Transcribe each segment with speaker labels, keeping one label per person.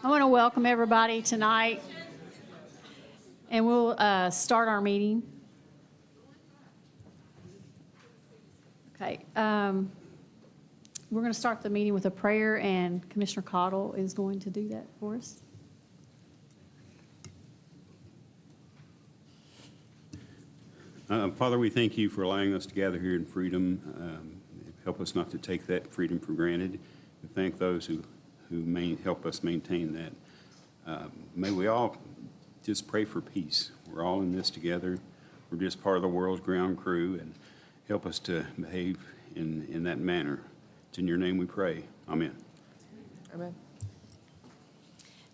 Speaker 1: I want to welcome everybody tonight, and we'll start our meeting. Okay, we're going to start the meeting with a prayer, and Commissioner Cottle is going to do that for us.
Speaker 2: Father, we thank you for allowing us to gather here in freedom. Help us not to take that freedom for granted. We thank those who may help us maintain that. May we all just pray for peace. We're all in this together. We're just part of the world's ground crew, and help us to behave in that manner. It's in your name we pray. Amen.
Speaker 3: Amen.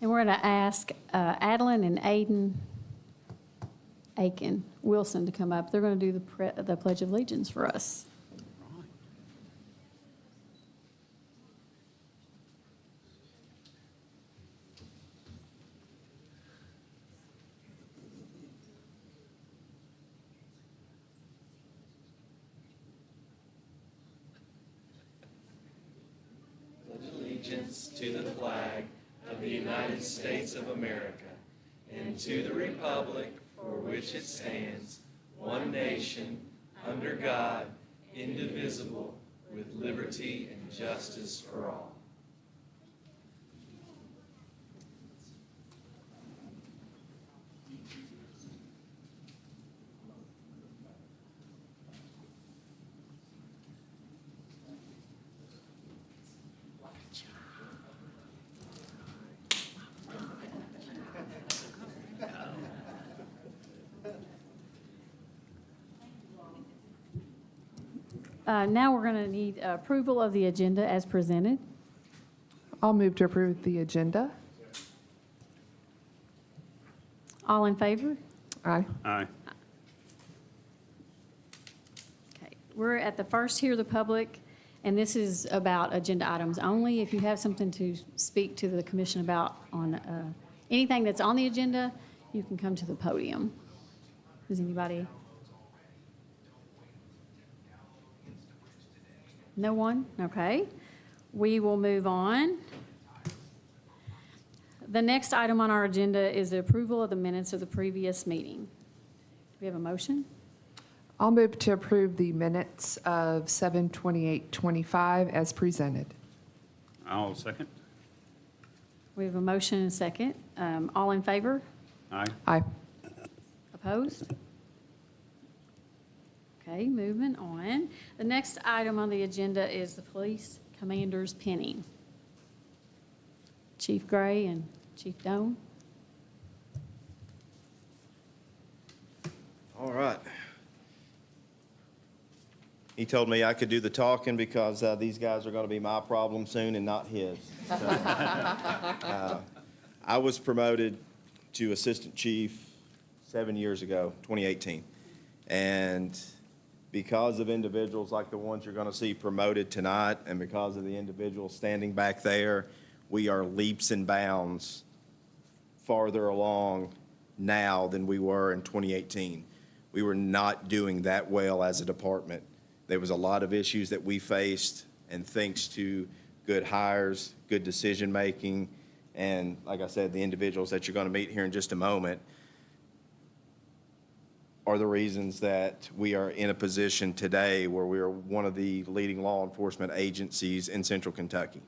Speaker 1: And we're going to ask Adeline and Aiden Aiken Wilson to come up. They're going to do the Pledge of Allegiance for us.
Speaker 4: Allegiance to the flag of the United States of America and to the republic for which it stands, one nation, under God, indivisible, with liberty and justice for all.
Speaker 1: Now we're going to need approval of the agenda as presented.
Speaker 3: I'll move to approve the agenda.
Speaker 1: All in favor?
Speaker 3: Aye.
Speaker 2: Aye.
Speaker 1: Okay, we're at the first hear the public, and this is about agenda items only. If you have something to speak to the commission about on anything that's on the agenda, you can come to the podium. Does anybody? No one? Okay. We will move on. The next item on our agenda is the approval of the minutes of the previous meeting. Do we have a motion?
Speaker 3: I'll move to approve the minutes of 7/28/25 as presented.
Speaker 2: I'll second.
Speaker 1: We have a motion and a second. All in favor?
Speaker 2: Aye.
Speaker 3: Aye.
Speaker 1: Opposed? Okay, moving on. The next item on the agenda is the police commander's penning. Chief Gray and Chief Doan.
Speaker 5: All right. He told me I could do the talking because these guys are going to be my problem soon and not his. So, I was promoted to assistant chief 7 years ago, 2018. And because of individuals like the ones you're going to see promoted tonight, and because of the individuals standing back there, we are leaps and bounds farther along now than we were in 2018. We were not doing that well as a department. There was a lot of issues that we faced, and thanks to good hires, good decision-making, and like I said, the individuals that you're going to meet here in just a moment are the reasons that we are in a position today where we are one of the leading law enforcement agencies in Central Kentucky.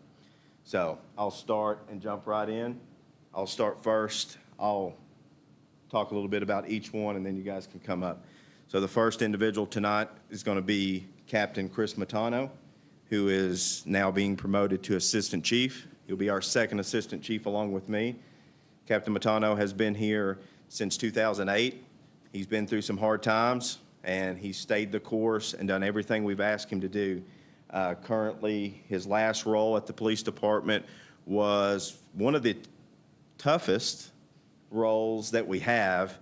Speaker 5: So I'll start and jump right in. I'll start first. I'll talk a little bit about each one, and then you guys can come up. So the first individual tonight is going to be Captain Chris Matano, who is now being promoted to Assistant Chief. He'll be our second Assistant Chief along with me. Captain Matano has been here since 2008. He's been through some hard times, and he's stayed the course and done everything we've asked him to do. Currently, his last role at the police department was one of the toughest roles that we have,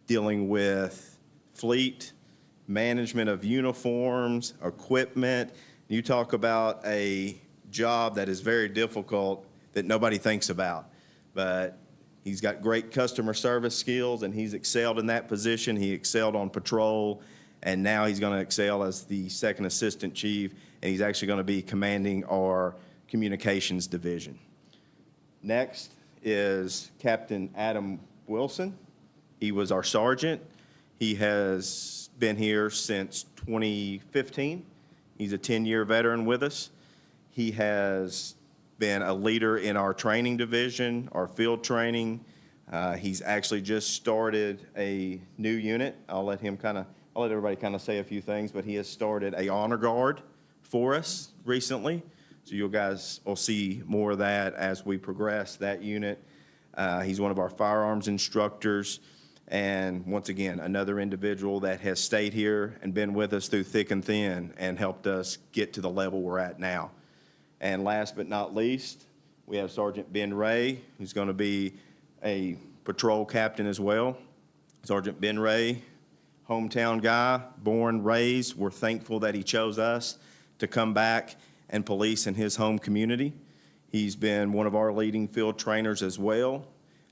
Speaker 5: dealing with fleet, management of uniforms, equipment. You talk about a job that is very difficult that nobody thinks about, but he's got great customer service skills, and he's excelled in that position. He excelled on patrol, and now he's going to excel as the second assistant chief, and he's actually going to be commanding our communications division. Next is Captain Adam Wilson. He was our sergeant. He has been here since 2015. He's a 10-year veteran with us. He has been a leader in our training division, our field training. He's actually just started a new unit. I'll let everybody kind of say a few things, but he has started a honor guard for us recently. So you guys will see more of that as we progress that unit. He's one of our firearms instructors. And once again, another individual that has stayed here and been with us through thick and thin and helped us get to the level we're at now. And last but not least, we have Sergeant Ben Ray, who's going to be a patrol captain as well. Sergeant Ben Ray, hometown guy, born, raised. We're thankful that he chose us to come back and police in his home community. He's been one of our leading field trainers as well.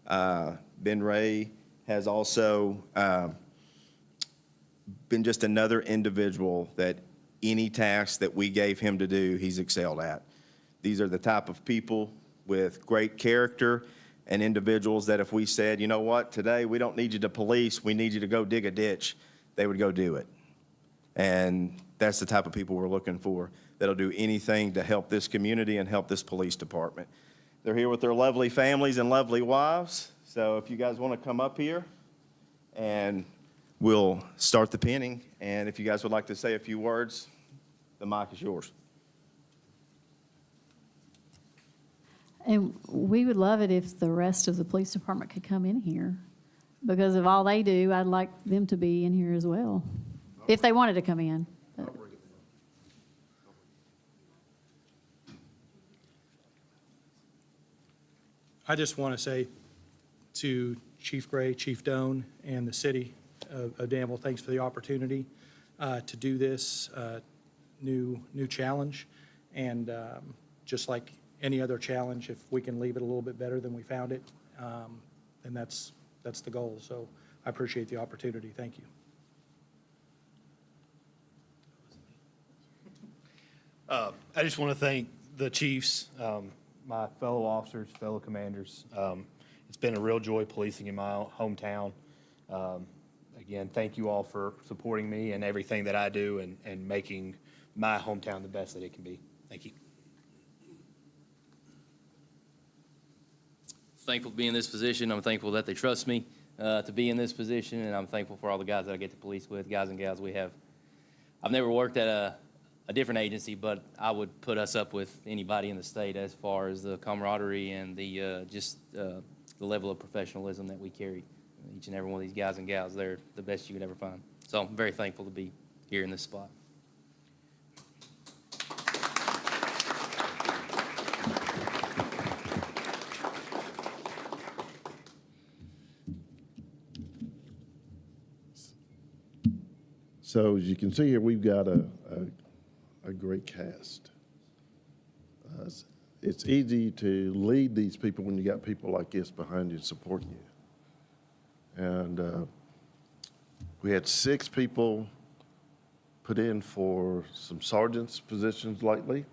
Speaker 5: Ben Ray has also been just another individual that any task that we gave him to do, he's excelled at. These are the type of people with great character and individuals that if we said, you know what, today we don't need you to police, we need you to go dig a ditch, they would go do it. And that's the type of people we're looking for that'll do anything to help this community and help this police department. They're here with their lovely families and lovely wives. So if you guys want to come up here, and we'll start the pinning. And if you guys would like to say a few words, the mic is yours.
Speaker 1: And we would love it if the rest of the police department could come in here. Because of all they do, I'd like them to be in here as well, if they wanted to come in.
Speaker 6: I just want to say to Chief Gray, Chief Doan, and the city of Danville, thanks for the opportunity to do this new challenge. And just like any other challenge, if we can leave it a little bit better than we found it, then that's the goal. So I appreciate the opportunity. Thank you.
Speaker 7: I just want to thank the chiefs, my fellow officers, fellow commanders. It's been a real joy policing in my hometown. Again, thank you all for supporting me and everything that I do and making my hometown the best that it can be. Thank you.
Speaker 8: Thankful to be in this position. I'm thankful that they trust me to be in this position, and I'm thankful for all the guys that I get to police with, guys and gals we have. I've never worked at a different agency, but I would put us up with anybody in the state as far as the camaraderie and the the level of professionalism that we carry. Each and every one of these guys and gals, they're the best you could ever find. So I'm very thankful to be here in this spot.
Speaker 9: So as you can see here, we've got a great cast. It's easy to lead these people when you got people like this behind you supporting you. And we had 6 people put in for some sergeants' positions lately.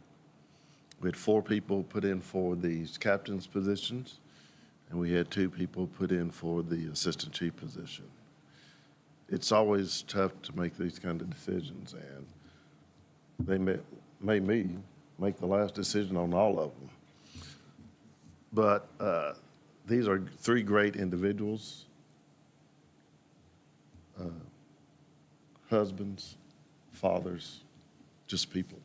Speaker 9: We had 4 people put in for these captains' positions, and we had 2 people put in for the assistant chief position. It's always tough to make these kind of decisions, and they made me make the last decision on all of them. But these are 3 great individuals, husbands, fathers, just people.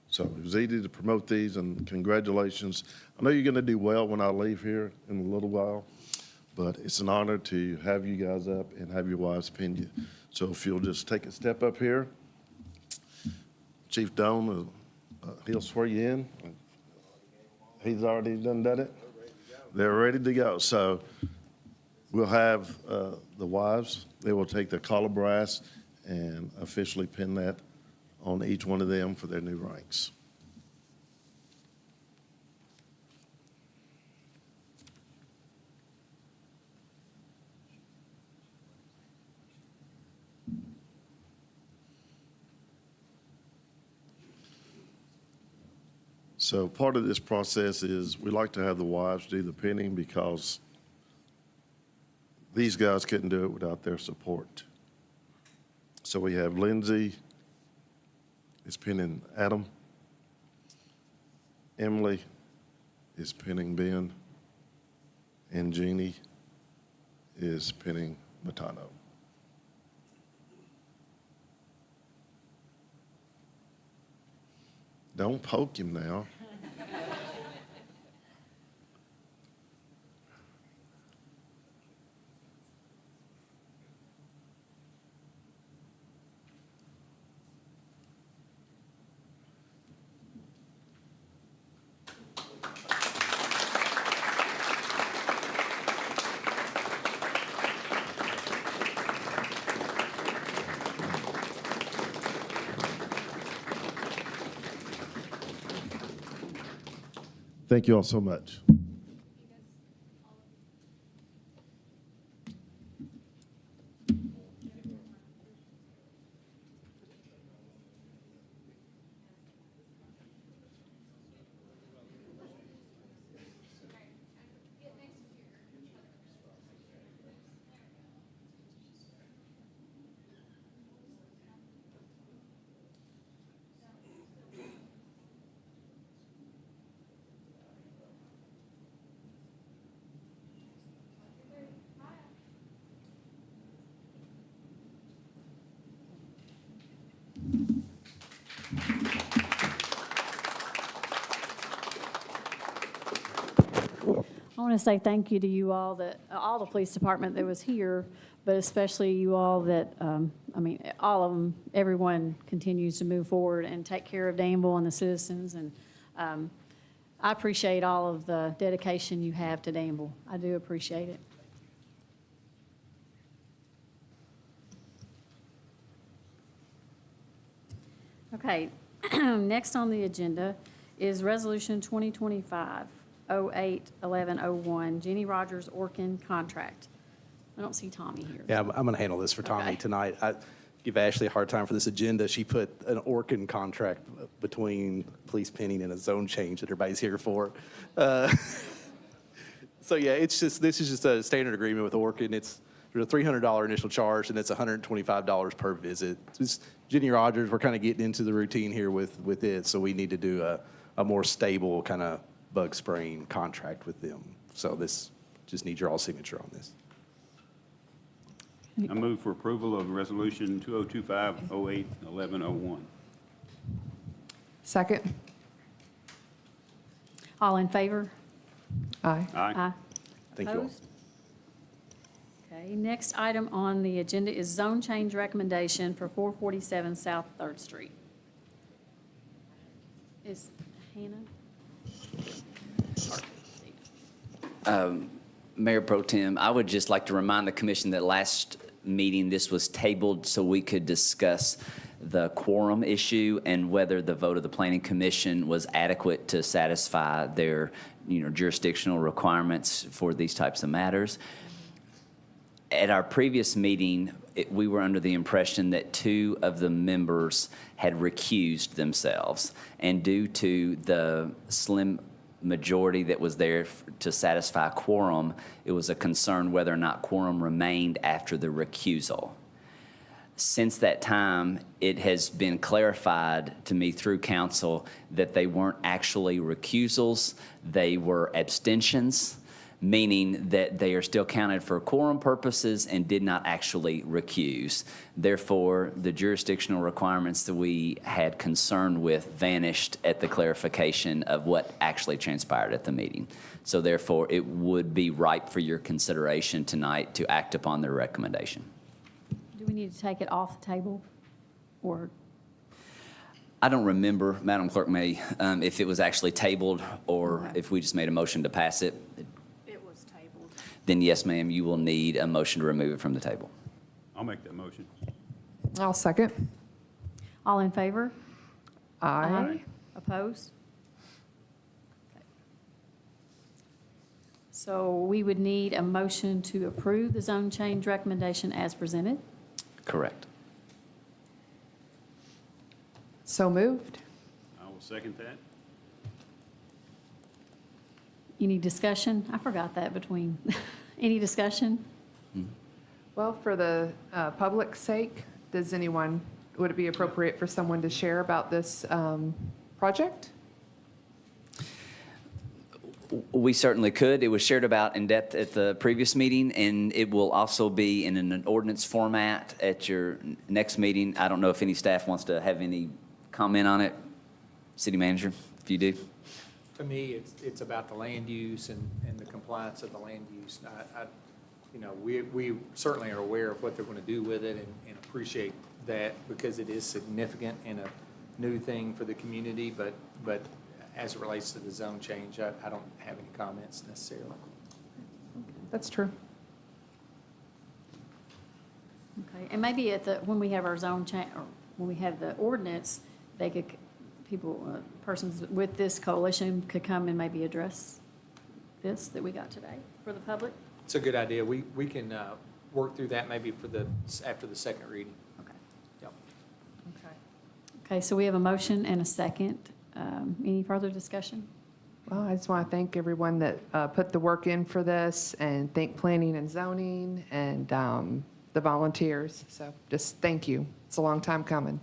Speaker 9: So it was easy to promote these, and congratulations. I know you're going to do well when I leave here in a little while, but it's an honor to have you guys up and have your wives pin you. So if you'll just take a step up here. Chief Doan, he'll swear you in. He's already done it. They're ready to go. So we'll have the wives. They will take the collar brass and officially pin that on each one of them for their new ranks. So part of this process is we like to have the wives do the pinning because these guys couldn't do it without their support. So we have Lindsay is pinning Adam. Emily is pinning Ben. And Jeannie is pinning Matano. Don't poke him now. Thank you all so much.
Speaker 1: I want to say thank you to you all that, all the police department that was here, but especially you all that, all of them, everyone continues to move forward and take care of Danville and the citizens. And I appreciate all of the dedication you have to Danville. I do appreciate it. Okay, next on the agenda is Resolution 2025-08-1101, Jenny Rogers Orkin contract. I don't see Tommy here.
Speaker 10: Yeah, I'm going to handle this for Tommy
Speaker 1: Okay.
Speaker 10: tonight. I give Ashley a hard time for this agenda. She put an Orkin contract between police pinning and a zone change that everybody's here for. So yeah, this is just a standard agreement with Orkin. There's a $300 initial charge, and it's $125 per visit. Just Jenny Rogers, we're kind of getting into the routine here with it, so we need to do a more stable kind of bug spraying contract with them. So this just needs your all signature on this.
Speaker 2: I move for approval of Resolution 2025-08-1101.
Speaker 3: Second.
Speaker 1: All in favor?
Speaker 3: Aye.
Speaker 2: Aye.
Speaker 10: Thank you all.
Speaker 1: Opposed? Okay, next item on the agenda is zone change recommendation for 447 South 3rd Street. Is Hannah?
Speaker 11: Mayor Pro Tem, I would just like to remind the commission that last meeting, this was tabled so we could discuss the quorum issue and whether the vote of the planning commission was adequate to satisfy their, jurisdictional requirements for these types of matters. At our previous meeting, we were under the impression that 2 of the members had recused themselves. And due to the slim majority that was there to satisfy quorum, it was a concern whether or not quorum remained after the recusal. Since that time, it has been clarified to me through council that they weren't actually recusals, they were abstentions, meaning that they are still counted for quorum purposes and did not actually recuse. Therefore, the jurisdictional requirements that we had concern with vanished at the clarification of what actually transpired at the meeting. So therefore, it would be ripe for your consideration tonight to act upon their recommendation.
Speaker 1: Do we need to take it off the table? Or,
Speaker 11: I don't remember, Madam Clerk May, if it was actually tabled or
Speaker 1: Okay.
Speaker 11: if we just made a motion to pass it.
Speaker 1: it was tabled.
Speaker 11: Then yes, ma'am, you will need a motion to remove it from the table.
Speaker 2: I'll make that motion.
Speaker 3: I'll second.
Speaker 1: All in favor?
Speaker 3: Aye.
Speaker 1: Opposed? Okay. So we would need a motion to approve the zone change recommendation as presented.
Speaker 11: Correct.
Speaker 3: So moved.
Speaker 2: I will second that.
Speaker 1: Any discussion? I forgot that between, any discussion?
Speaker 3: Well, for the public's sake, would it be appropriate for someone to share about this project?
Speaker 11: We certainly could. It was shared about in depth at the previous meeting, and it will also be in an ordinance format at your next meeting. I don't know if any staff wants to have any comment on it. City manager, if you do.
Speaker 12: To me, it's about the land use and the compliance of the land use. We certainly are aware of what they're going to do with it and appreciate that because it is significant and a new thing for the community, but as it relates to the zone change, I don't have any comments necessarily.
Speaker 3: That's true.
Speaker 1: Okay, and maybe when we have our zone change, or when we have the ordinance, persons with this coalition could come and maybe address this that we got today for the public?
Speaker 12: It's a good idea. We can work through that maybe after the second reading.
Speaker 1: Okay.
Speaker 12: Yep.
Speaker 3: Okay.
Speaker 1: Okay, so we have a motion and a second. Any further discussion?
Speaker 3: Well, I just want to thank everyone that put the work in for this and thank planning and zoning and the volunteers. So just thank you. It's a long time coming.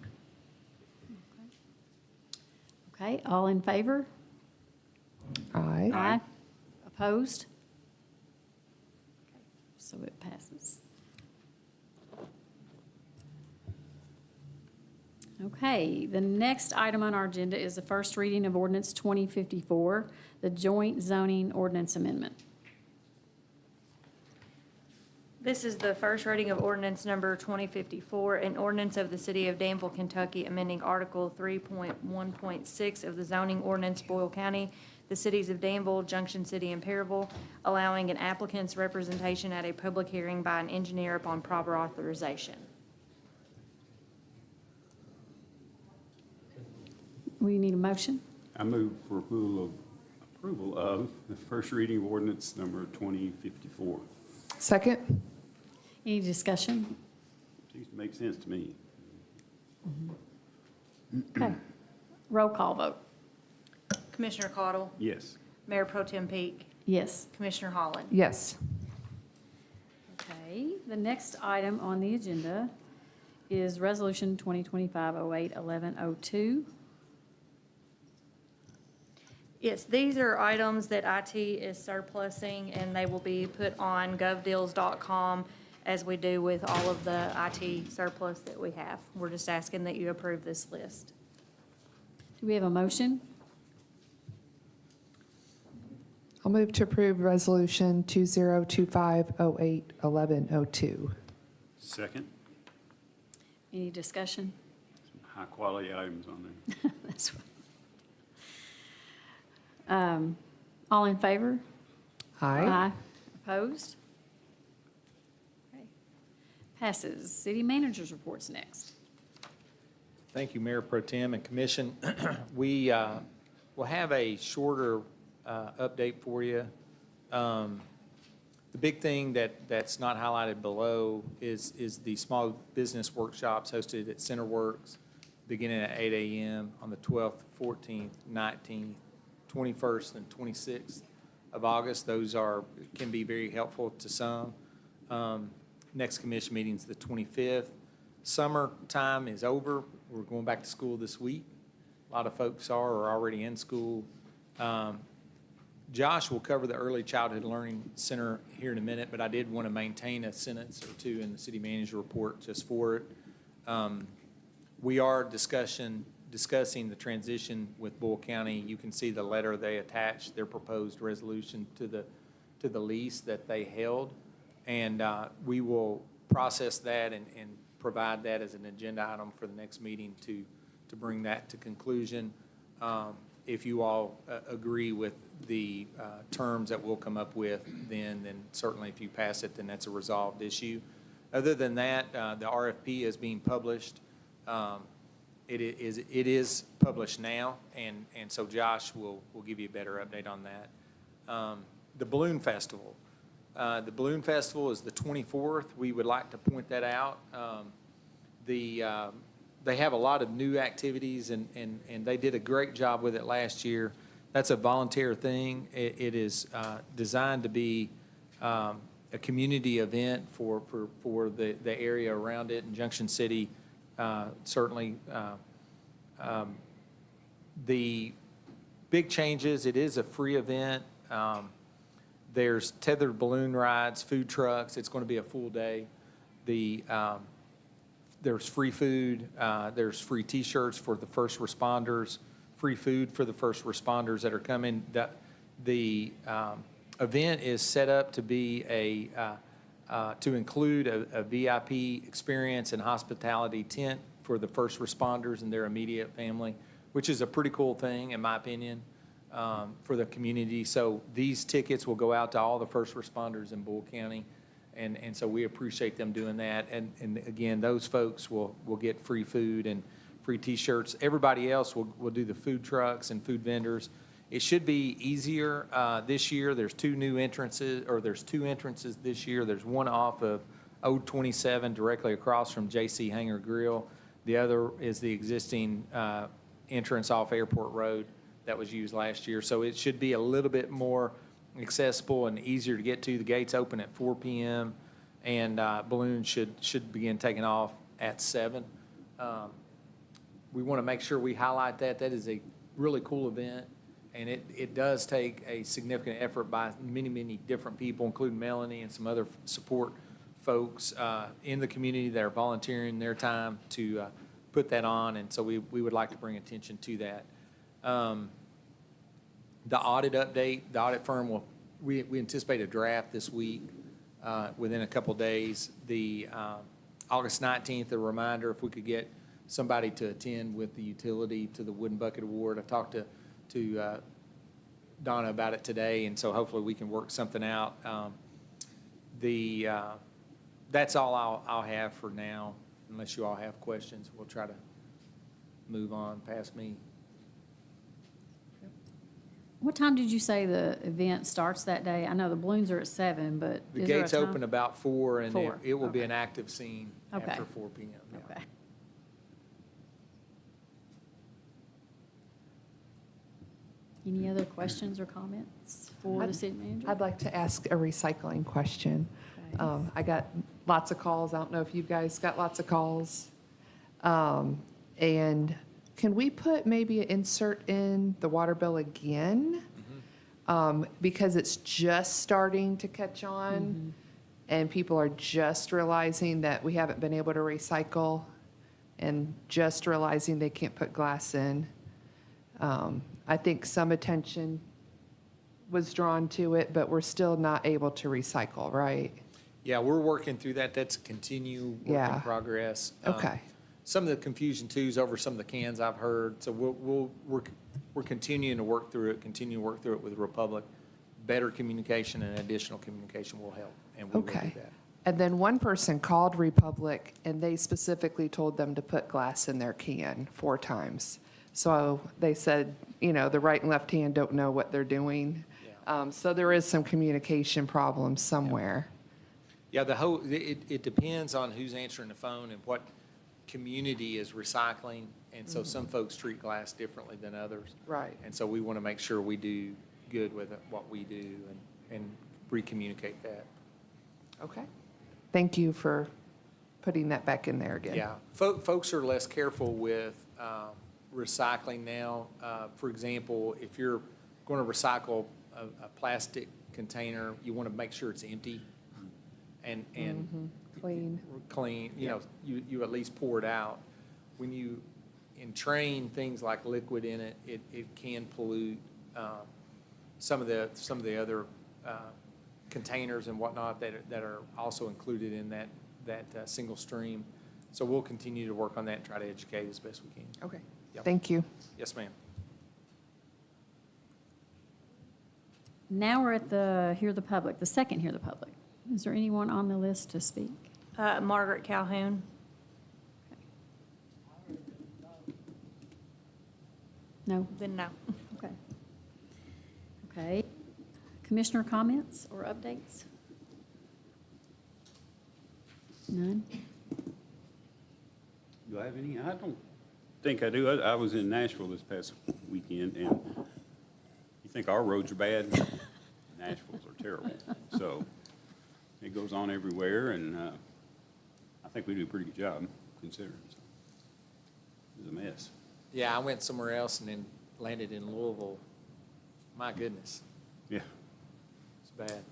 Speaker 1: Okay, all in favor?
Speaker 3: Aye.
Speaker 1: Aye. Opposed? Okay, so it passes. Okay, the next item on our agenda is the first reading of ordinance 2054, the joint zoning ordinance amendment.
Speaker 13: This is the first reading of ordinance number 2054, an ordinance of the City of Danville, Kentucky, amending Article 3.1.6 of the zoning ordinance, Boyle County, the cities of Danville, Junction City, and Perryville, allowing an applicant's representation at a public hearing by an engineer upon proper authorization.
Speaker 1: We need a motion?
Speaker 2: I move for approval of the first reading of ordinance number 2054.
Speaker 3: Second?
Speaker 1: Any discussion?
Speaker 2: Seems to make sense to me.
Speaker 1: Okay, roll call vote.
Speaker 13: Commissioner Cottle?
Speaker 2: Yes.
Speaker 13: Mayor Pro Tem Peak?
Speaker 1: Yes.
Speaker 13: Commissioner Holland?
Speaker 3: Yes.
Speaker 1: Okay, the next item on the agenda is Resolution 2025-08-1102.
Speaker 13: Yes, these are items that IT is surplusing, and they will be put on govdeals.com as we do with all of the IT surplus that we have. We're just asking that you approve this list.
Speaker 1: Do we have a motion?
Speaker 3: I'll move to approve Resolution 2025-08-1102.
Speaker 2: Second.
Speaker 1: Any discussion?
Speaker 2: Some high-quality items on there.
Speaker 1: That's right. All in favor?
Speaker 3: Aye.
Speaker 1: Opposed? Okay. Passes. City managers reports next.
Speaker 12: Thank you, Mayor Pro Tem and Commission. We will have a shorter update for you. The big thing that's not highlighted below is the small business workshops hosted at CenterWorks, beginning at 8 a.m. on the 12th, 14th, 19th, 21st, and 26th of August. Those can be very helpful to some. Next commission meeting is the 25th. Summertime is over. We're going back to school this week. A lot of folks are already in school. Josh will cover the Early Childhood Learning Center here in a minute, but I did want to maintain a sentence or two in the city manager report just for it. We are discussing the transition with Boyle County. You can see the letter they attached, their proposed resolution to the lease that they held. And we will process that and provide that as an agenda item for the next meeting to bring that to conclusion. If you all agree with the terms that we'll come up with, then certainly if you pass it, then that's a resolved issue. Other than that, the RFP is being published. It is published now, and so Josh will give you a better update on that. The Balloon Festival. The Balloon Festival is the 24th. We would like to point that out. They have a lot of new activities, and they did a great job with it last year. That's a volunteer thing. It is designed to be a community event for the area around it, and Junction City certainly. The big changes, it is a free event. There's tethered balloon rides, food trucks. It's going to be a full day. There's free food. There's free T-shirts for the first responders, free food for the first responders that are coming. The event is set up to be to include a VIP experience and hospitality tent for the first responders and their immediate family, which is a pretty cool thing, in my opinion, for the community. So these tickets will go out to all the first responders in Bull County, and so we appreciate them doing that. And again, those folks will get free food and free T-shirts. Everybody else will do the food trucks and food vendors. It should be easier this year. There's two entrances this year. There's one off of Ode 27 directly across from JC Hangar Grill. The other is the existing entrance off Airport Road that was used last year. So it should be a little bit more accessible and easier to get to. The gates open at 4 p.m. and balloons should begin taking off at 7. We want to make sure we highlight that. That is a really cool event, and it does take a significant effort by many, many different people, including Melanie and some other support folks in the community that are volunteering their time to put that on, and so we would like to bring attention to that. The audit update, the audit firm we anticipate a draft this week within a couple days. The August 19th, a reminder if we could get somebody to attend with the utility to the Wooden Bucket Award. I talked to Donna about it today, and so hopefully we can work something out. That's all I'll have for now. Unless you all have questions, we'll try to move on past me.
Speaker 1: What time did you say the event starts that day? I know the balloons are at 7, but
Speaker 12: The
Speaker 1: is there a
Speaker 12: gates
Speaker 1: time?
Speaker 12: open about 4, and
Speaker 1: 4,
Speaker 12: it will be
Speaker 1: okay.
Speaker 12: an active scene
Speaker 1: Okay.
Speaker 12: after 4 p.m. yeah.
Speaker 1: Okay. Any other questions or comments for the city manager?
Speaker 3: I'd like to ask a recycling question.
Speaker 1: Okay.
Speaker 3: I got lots of calls. I don't know if you guys got lots of calls. And can we put maybe an insert in the water bill again? Because it's just starting to catch on, and people are just realizing that we haven't been able to recycle and just realizing they can't put glass in. I think some attention was drawn to it, but we're still not able to recycle, right?
Speaker 12: Yeah, we're working through that. That's a continued work
Speaker 3: Yeah.
Speaker 12: in progress.
Speaker 3: Okay.
Speaker 12: Some of the confusion too is over some of the cans I've heard. So we're continuing to work through it, with Republic. Better communication and additional communication will help, and we will do
Speaker 3: Okay.
Speaker 12: that.
Speaker 3: And then one person called Republic, and they specifically told them to put glass in their can 4 times. So they said, the right and left hand don't know what they're doing. So there is some communication problems somewhere.
Speaker 12: Yeah, it depends on who's answering the phone and what community is recycling. And so some folks treat glass differently than others.
Speaker 3: Right.
Speaker 12: And so we want to make sure we do good with what we do and re-communicate that.
Speaker 3: Okay. Thank you for putting that back in there again.
Speaker 12: Yeah, folks are less careful with recycling now. For example, if you're going to recycle a plastic container, you want to make sure it's empty and
Speaker 3: Clean.
Speaker 12: clean. You at least pour it out. When you entrain things like liquid in it, it can pollute some of the other containers and whatnot that are also included in that single stream. So we'll continue to work on that and try to educate as best we can.
Speaker 3: Okay.
Speaker 12: Yep.
Speaker 3: Thank you.
Speaker 12: Yes, ma'am.
Speaker 1: Now we're at the Hear the Public, the second Hear the Public. Is there anyone on the list to speak?
Speaker 13: Margaret Calhoun.
Speaker 1: No?
Speaker 13: Then no.
Speaker 1: Okay. Okay. Commissioner comments or updates? None?
Speaker 2: Do I have any? I don't think I do. I was in Nashville this past weekend, and think our roads are bad, Nashville's are terrible. So it goes on everywhere, and I think we do a pretty good job considering. So, it's a mess.
Speaker 12: Yeah, I went somewhere else and then landed in Louisville. My goodness,
Speaker 2: Yeah.
Speaker 12: it's bad.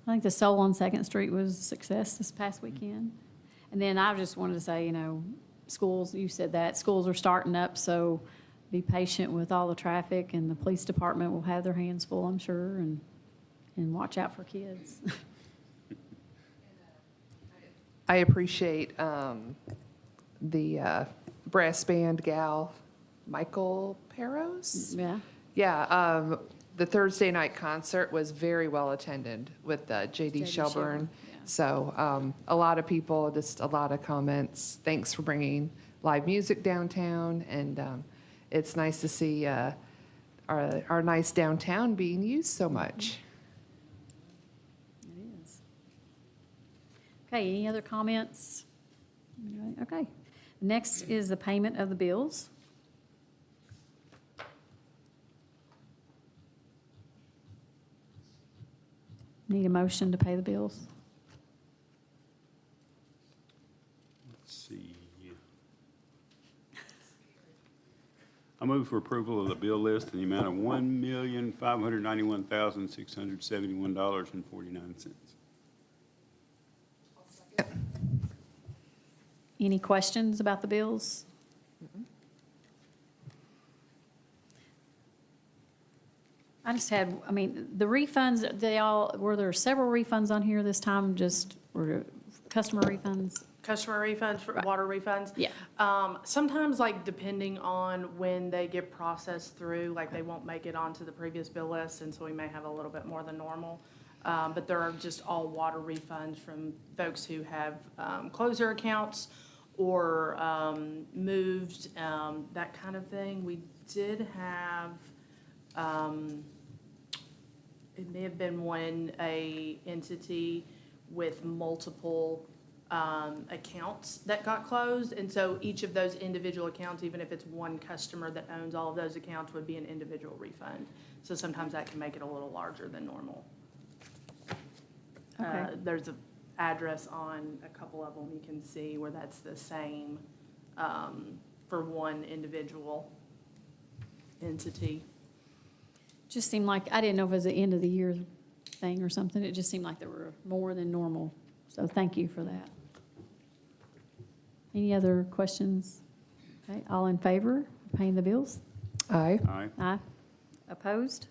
Speaker 1: I think the Soul on Second Street was a success this past weekend. And then I just wanted to say, you know, schools, you said that, schools are starting up, so be patient with all the traffic, and the police department will have their hands full, I'm sure, and watch out for kids.
Speaker 3: I appreciate the brass band gal, Michael Peros?
Speaker 1: Yeah.
Speaker 3: Yeah, the Thursday night concert was very well attended with J.D. Shelburne.
Speaker 1: yeah.
Speaker 3: So a lot of people, just a lot of comments. Thanks for bringing live music downtown, and it's nice to see our nice downtown being used so much.
Speaker 1: It is. Okay, any other comments? Okay. Next is the payment of the bills. Need a motion to pay the bills?
Speaker 2: Let's see. I move for approval of the bill list in the amount of $1,591,671.49.
Speaker 1: Any questions about the bills? I just had, I mean, the refunds, were there several refunds on here this time, were customer refunds?
Speaker 14: Customer refunds, for water refunds?
Speaker 1: Yeah.
Speaker 14: Sometimes, like, depending on when they get processed through, like, they won't make it onto the previous bill list, and so we may have a little bit more than normal. But there are just all water refunds from folks who have closed their accounts or moved, that kind of thing. We did have, it may have been a entity with multiple accounts that got closed, and so each of those individual accounts, even if it's one customer that owns all of those accounts, would be an individual refund. So sometimes that can make it a little larger than normal.
Speaker 1: Okay.
Speaker 14: There's an address on a couple of them you can see where that's the same for one individual entity.
Speaker 1: Just seemed like, I didn't know if it was the end of the year thing or something. It just seemed like there were more than normal. So thank you for that. Any other questions? Okay, all in favor of paying the bills?
Speaker 3: Aye.
Speaker 2: Aye.
Speaker 1: Aye. Opposed?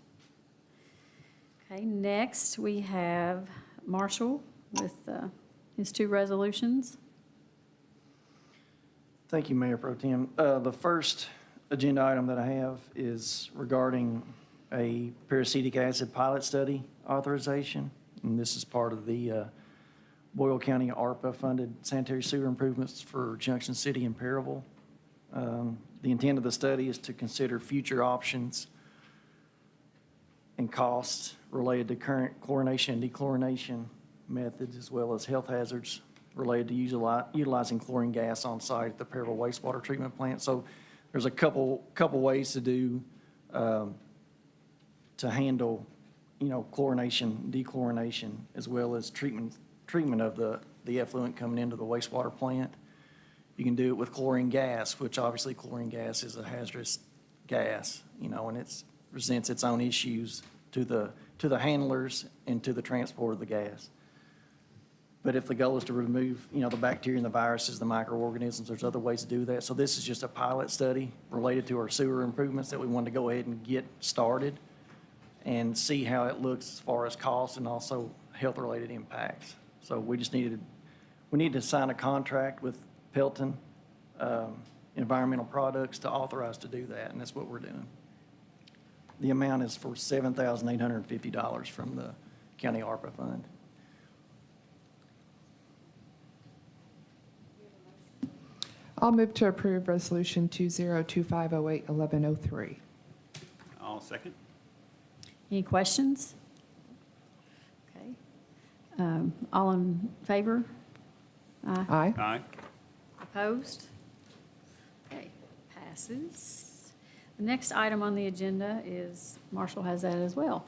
Speaker 1: Okay, next we have Marshall with his two resolutions.
Speaker 15: Thank you, Mayor Pro Tem. The first agenda item that I have is regarding a peracetic acid pilot study authorization. And this is part of the Boyle County ARPA-funded sanitary sewer improvements for Junction City and Perryville. The intent of the study is to consider future options and costs related to current chlorination and dechlorination methods, as well as health hazards related to utilizing chlorine gas on site at the Perryville wastewater treatment plant. So there's a couple ways to do, to handle, chlorination, dechlorination, as well as treatment of the effluent coming into the wastewater plant. You can do it with chlorine gas, which obviously chlorine gas is a hazardous gas, and it presents its own issues to the handlers and to the transport of the gas. But if the goal is to remove, the bacteria and the viruses, the microorganisms, there's other ways to do that. So this is just a pilot study related to our sewer improvements that we wanted to go ahead and get started and see how it looks as far as cost and also health-related impacts. So we need to sign a contract with Pelton Environmental Products to authorize to do that, and that's what we're doing. The amount is for $7,850 from the county ARPA fund.
Speaker 3: I'll move to approve Resolution 202508-1103.
Speaker 2: I'll second.
Speaker 1: Any questions? Okay. All in favor? Aye.
Speaker 3: Aye.
Speaker 2: Aye.
Speaker 1: Opposed? Okay, passes. The next item on the agenda is, Marshall has that as well.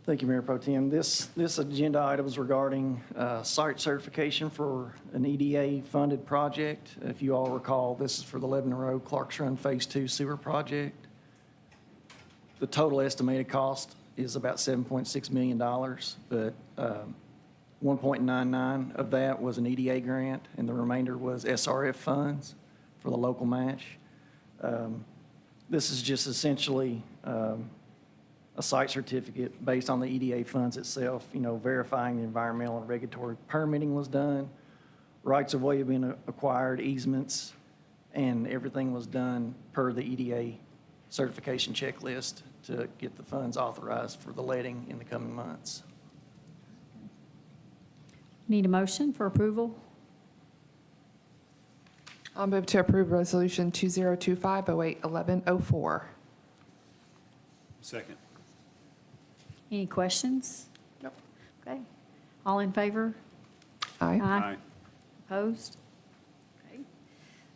Speaker 15: Thank you, Mayor Pro Tem. This agenda item is regarding site certification for an EDA-funded project. If you all recall, this is for the Lebanon Road Clark's Run Phase 2 sewer project. The total estimated cost is about $7.6 million, but 1.99 of that was an EDA grant, and the remainder was SRF funds for the local match. This is just essentially a site certificate based on the EDA funds itself, verifying the environmental and regulatory permitting was done, rights of way have been acquired, easements, and everything was done per the EDA certification checklist to get the funds authorized for the letting in the coming months.
Speaker 1: Need a motion for approval?
Speaker 3: I'll move to approve Resolution 2025-08-1104.
Speaker 2: Second.
Speaker 1: Any questions?
Speaker 3: Nope.
Speaker 1: Okay. All in favor?
Speaker 3: Aye.
Speaker 2: Aye.
Speaker 1: Opposed? Okay.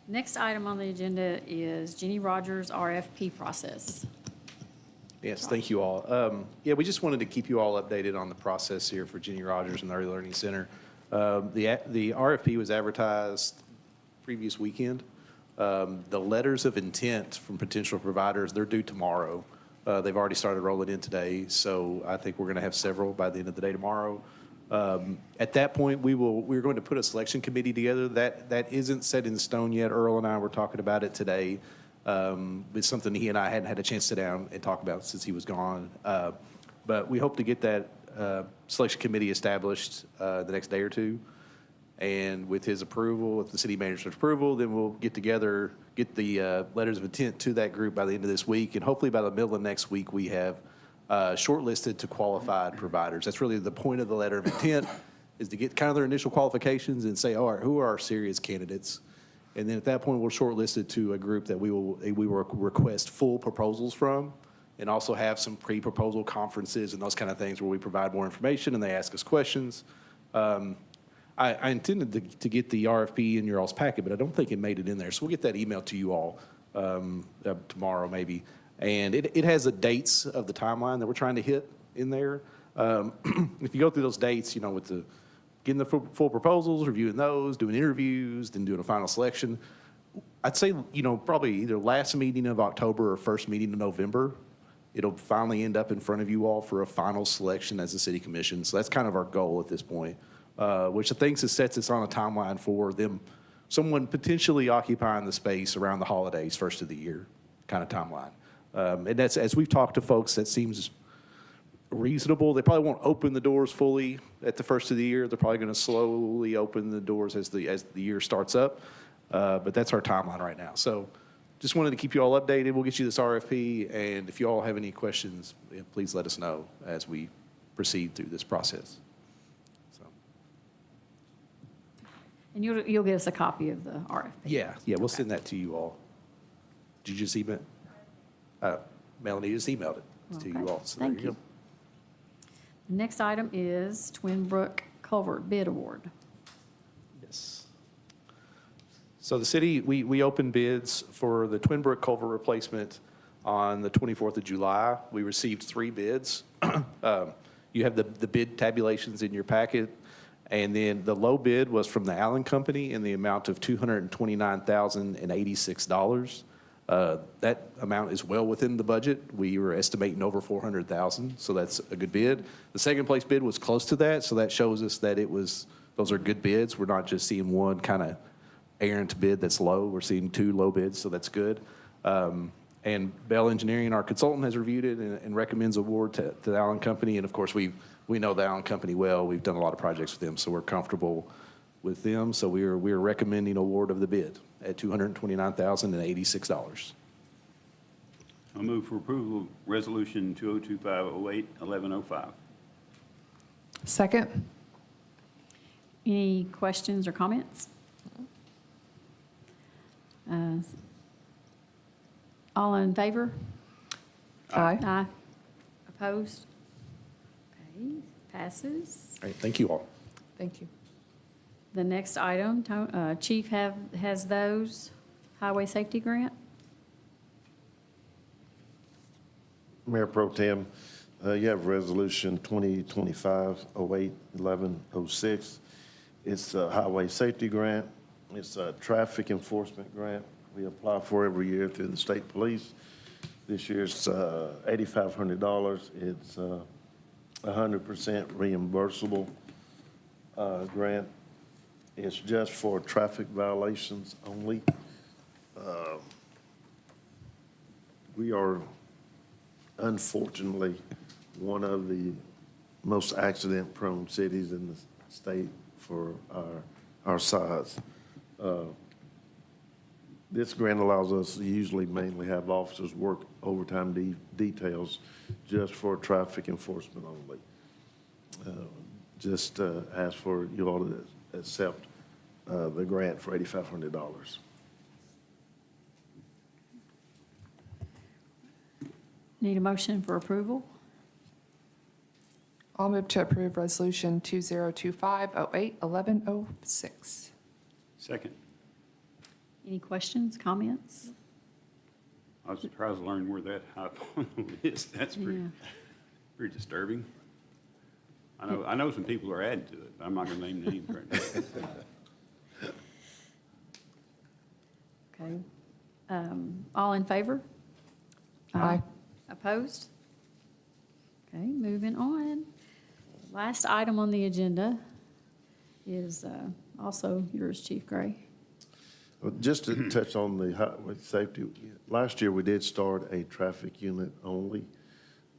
Speaker 1: Next item on the agenda is Jenny Rogers RFP process.
Speaker 10: Yes, thank you all. Yeah, we just wanted to keep you all updated on the process here for Jenny Rogers and the Early Learning Center. The RFP was advertised previous weekend. The letters of intent from potential providers, they're due tomorrow. They've already started rolling in today, so I think we're going to have several by the end of the day tomorrow. At that point, we're going to put a selection committee together. That isn't set in stone yet. Earl and I were talking about it today. It's something he and I hadn't had a chance to sit down and talk about since he was gone. But we hope to get that selection committee established the next day or two. And with his approval, with the city manager's approval, then we'll get together, get the letters of intent to that group by the end of this week. And hopefully by the middle of next week, we have shortlisted to qualified providers. That's really the point of the letter of intent, is to get kind of their initial qualifications and say, all right, who are our serious candidates? And then at that point, we'll shortlist it to a group that we will request full proposals from, and also have some pre-proposal conferences and those kind of things where we provide more information and they ask us questions. I intended to get the RFP in your all's packet, but I don't think it made it in there. So we'll get that email to you all tomorrow maybe. And it has the dates of the timeline that we're trying to hit in there. If you go through those dates, with the getting the full proposals, reviewing those, doing interviews, then doing a final selection, I'd say, probably either last meeting of October or first meeting of November, it'll finally end up in front of you all for a final selection as a city commission. So that's kind of our goal at this point. Which I think sets us on a timeline for someone potentially occupying the space around the holidays, first of the year kind of timeline. And that's, as we've talked to folks, that seems reasonable. They probably won't open the doors fully at the first of the year. They're probably going to slowly open the doors as the year starts up. But that's our timeline right now. So just wanted to keep you all updated. We'll get you this RFP. And if you all have any questions, please let us know as we proceed through this process.
Speaker 1: And you'll get us a copy of the RFP.
Speaker 10: Yeah, we'll send that to you all. Did you just email it? Melanie just emailed it to you
Speaker 1: Okay.
Speaker 10: all. So
Speaker 1: Thank
Speaker 10: there you
Speaker 1: you. The next item is Twin Brook Culvert Bid Award.
Speaker 10: Yes. So the city, we opened bids for the Twin Brook culvert replacement on the 24th of July. We received 3 bids. You have the bid tabulations in your packet. And then the low bid was from the Allen Company in the amount of $229,086. That amount is well within the budget. We were estimating over $400,000, so that's a good bid. The second place bid was close to that, so that shows us that those are good bids. We're not just seeing one kind of errant bid that's low. We're seeing 2 low bids, so that's good. And Bell Engineering, our consultant, has reviewed it and recommends award to the Allen Company. And of course, we know the Allen Company well. We've done a lot of projects with them, so we're comfortable with them. So we're recommending award of the bid at $229,086.
Speaker 2: I'll move for approval of Resolution 2025-08-1105.
Speaker 3: Second.
Speaker 1: Any questions or comments? All in favor?
Speaker 3: Aye.
Speaker 1: Aye. Opposed? Okay, passes.
Speaker 10: All right, thank you all.
Speaker 3: Thank you.
Speaker 1: The next item, Chief has those, highway safety grant.
Speaker 9: Mayor Pro Tem, you have Resolution 2025-08-1106. It's a highway safety grant. It's a traffic enforcement grant we apply for every year through the state police. This year's $8,500. It's 100% reimbursable grant. It's just for traffic violations only. We are unfortunately one of the most accident-prone cities in the state for our size. This grant allows us to usually mainly have officers work overtime details just for traffic enforcement only. Just ask for you all to accept the grant for $8,500.
Speaker 1: Need a motion for approval?
Speaker 3: I'll move to approve Resolution 2025-08-1106.
Speaker 2: Second.
Speaker 1: Any questions, comments?
Speaker 2: I was surprised to learn where that high point is. That's
Speaker 1: Yeah.
Speaker 2: pretty disturbing. I know some people are adding to it, but I'm not going to name names right now.
Speaker 1: Okay. All in favor?
Speaker 3: Aye.
Speaker 1: Opposed? Okay, moving on. Last item on the agenda is also yours, Chief Gray.
Speaker 9: Just to touch on the highway safety, last year we did start a traffic unit only,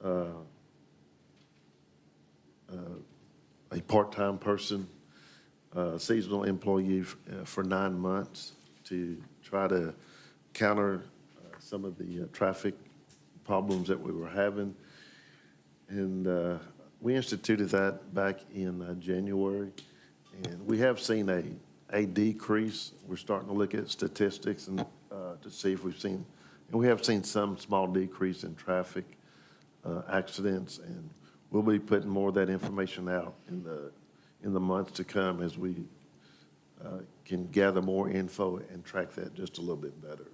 Speaker 9: a part-time person, seasonal employee for 9 months to try to counter some of the traffic problems that we were having. And we instituted that back in January, and we have seen a decrease. We're starting to look at statistics and to see if we've seen, and we have seen some small decrease in traffic accidents, and we'll be putting more of that information out in the months to come as we can gather more info and track that just a little bit better.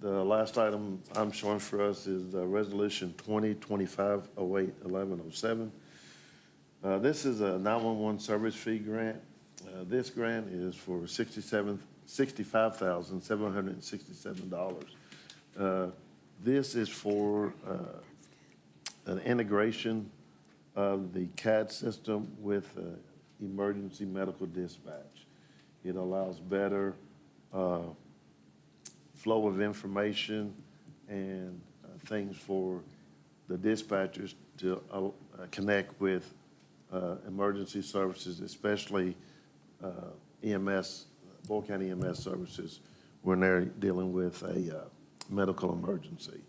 Speaker 9: The last item I'm showing for us is Resolution 2025-08-1107. This is a 911 service fee grant. This grant is for $65,767. This is for an integration of the CAD system with emergency medical dispatch. It allows better flow of information and things for the dispatchers to connect with emergency services, especially EMS, Boyle County EMS services, when they're dealing with a medical emergency.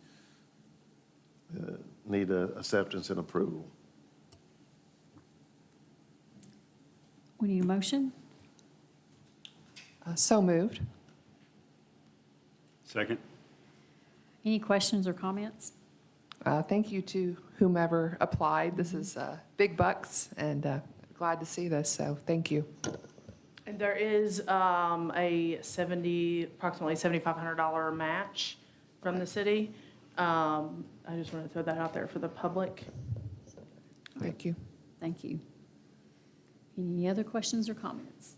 Speaker 9: Need acceptance and approval.
Speaker 1: We need a motion?
Speaker 3: So moved.
Speaker 2: Second.
Speaker 1: Any questions or comments?
Speaker 3: Thank you to whomever applied. This is big bucks, and glad to see this, so thank you.
Speaker 14: And there is approximately $7,500 match from the city. I just want to throw that out there for the public.
Speaker 3: Thank you.
Speaker 1: Thank you. Any other questions or comments?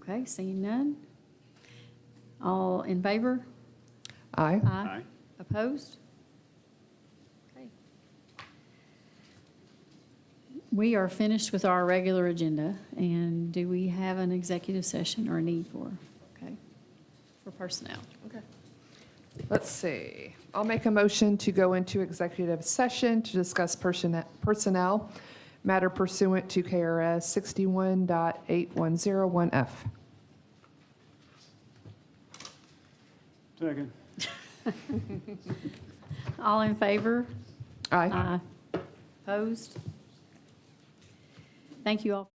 Speaker 1: Okay, seeing none. All in favor?
Speaker 3: Aye.
Speaker 2: Aye.
Speaker 1: Opposed? Okay. We are finished with our regular agenda, and do we have an executive session or a need for, for personnel?
Speaker 3: Okay. Let's see. I'll make a motion to go into executive session to discuss personnel matter pursuant to KRS 61.8101F.
Speaker 2: Second.
Speaker 1: All in favor?
Speaker 3: Aye.
Speaker 1: Opposed? Thank you all.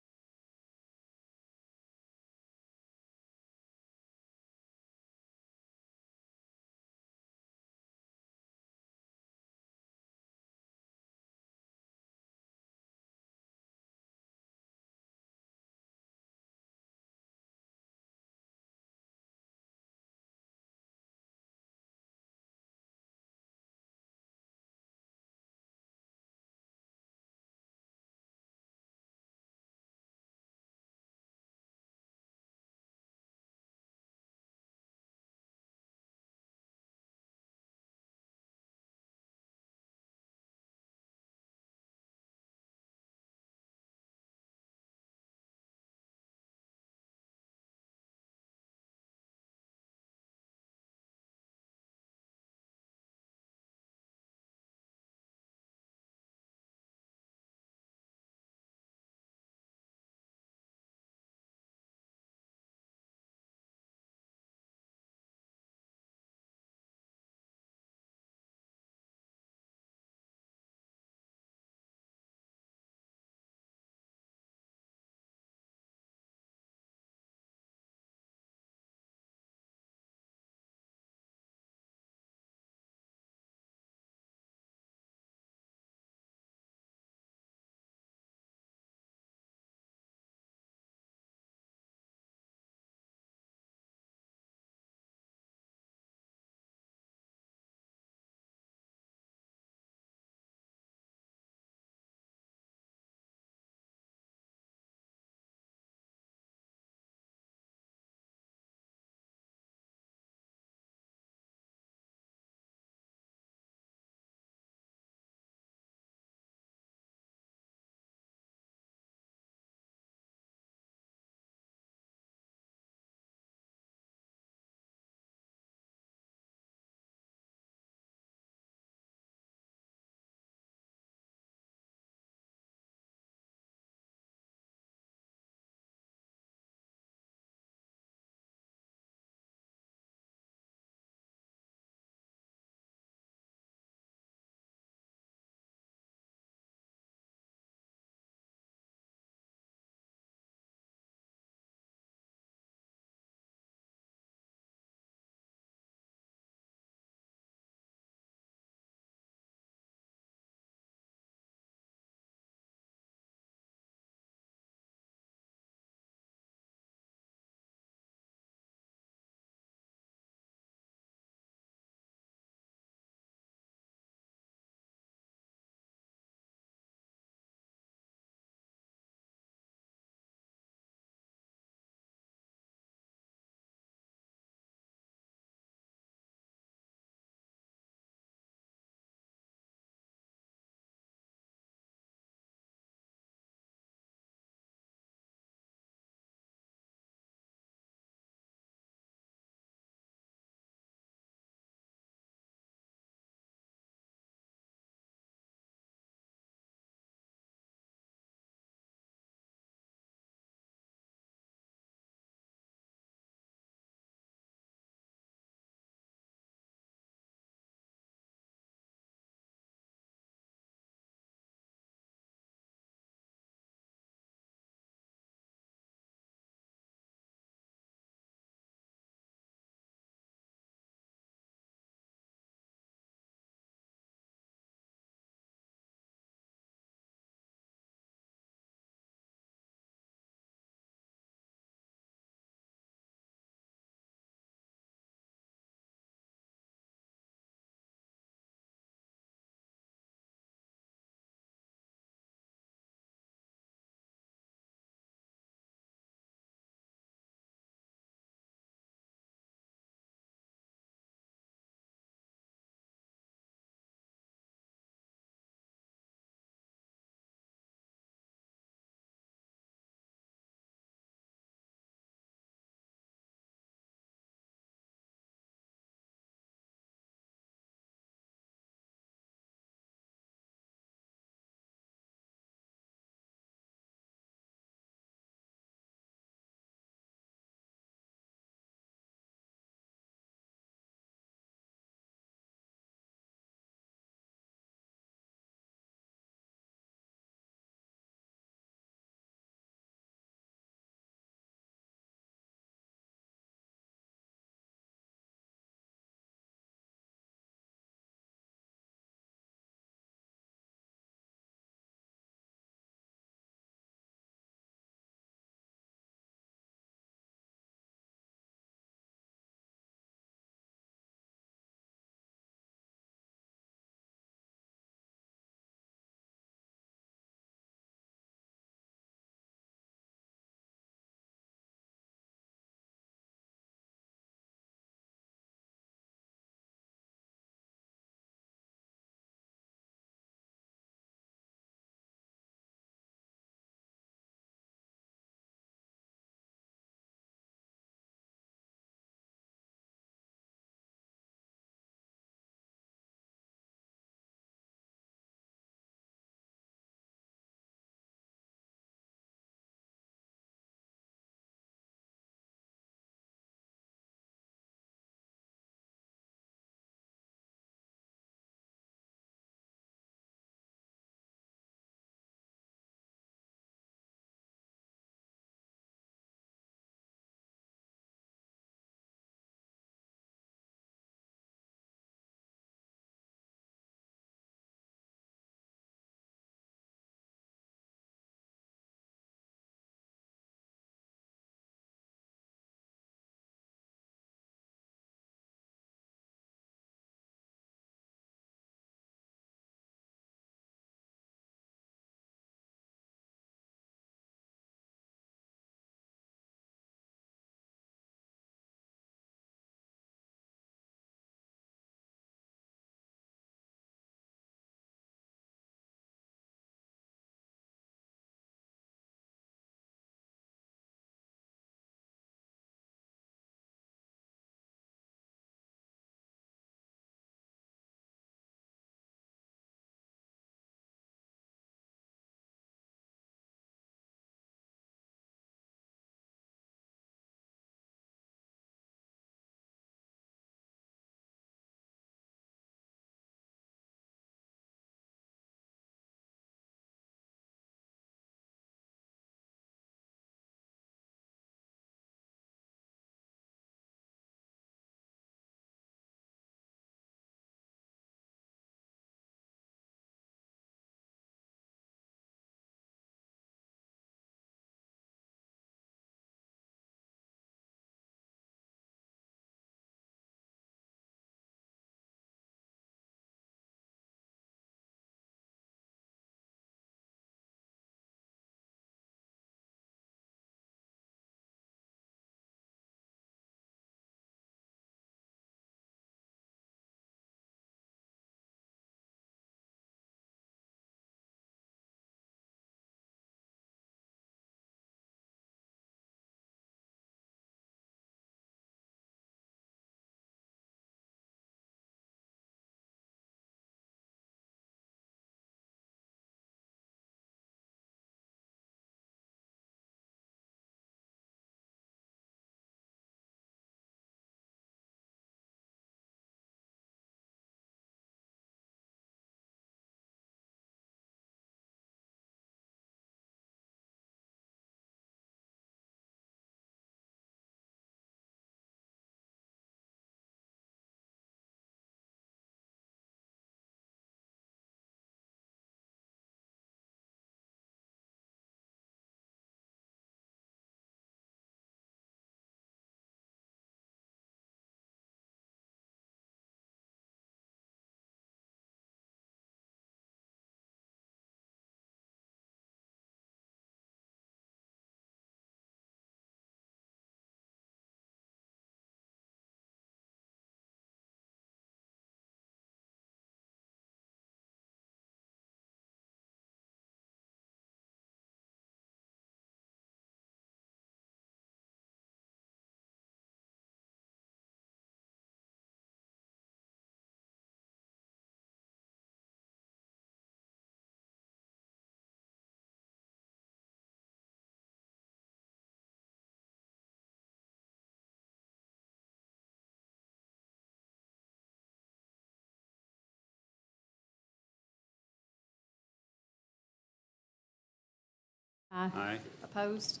Speaker 2: Aye.
Speaker 1: Opposed?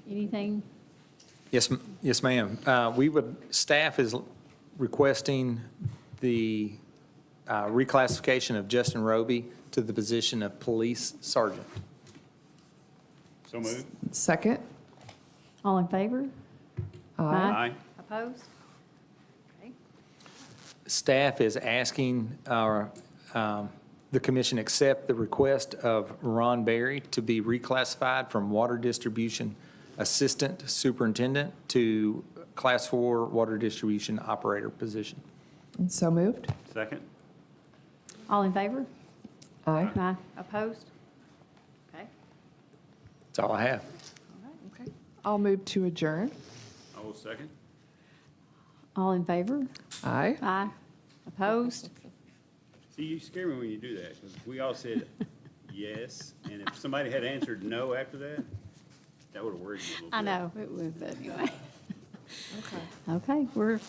Speaker 1: Anything?
Speaker 12: Yes, ma'am. Staff is requesting the reclassification of Justin Roby to the position of police sergeant.
Speaker 2: So moved.
Speaker 3: Second?
Speaker 1: All in favor?
Speaker 2: Aye.
Speaker 1: Opposed? Okay.
Speaker 12: Staff is asking the commission accept the request of Ron Berry to be reclassified from water distribution assistant superintendent to class 4 water distribution operator position.
Speaker 3: And so moved?
Speaker 2: Second.
Speaker 1: All in favor?
Speaker 3: Aye.
Speaker 1: Aye. Opposed? Okay.
Speaker 12: That's all I have.
Speaker 1: Okay.
Speaker 3: I'll move to adjourn.
Speaker 2: I will second.
Speaker 1: All in favor?
Speaker 3: Aye.
Speaker 1: Aye. Opposed?
Speaker 2: See, you scare me when you do that, because we all said yes, and if somebody had answered no after that, that would have worried me a little bit.
Speaker 1: I know, it would, but anyway.
Speaker 3: Okay.
Speaker 1: Okay, we're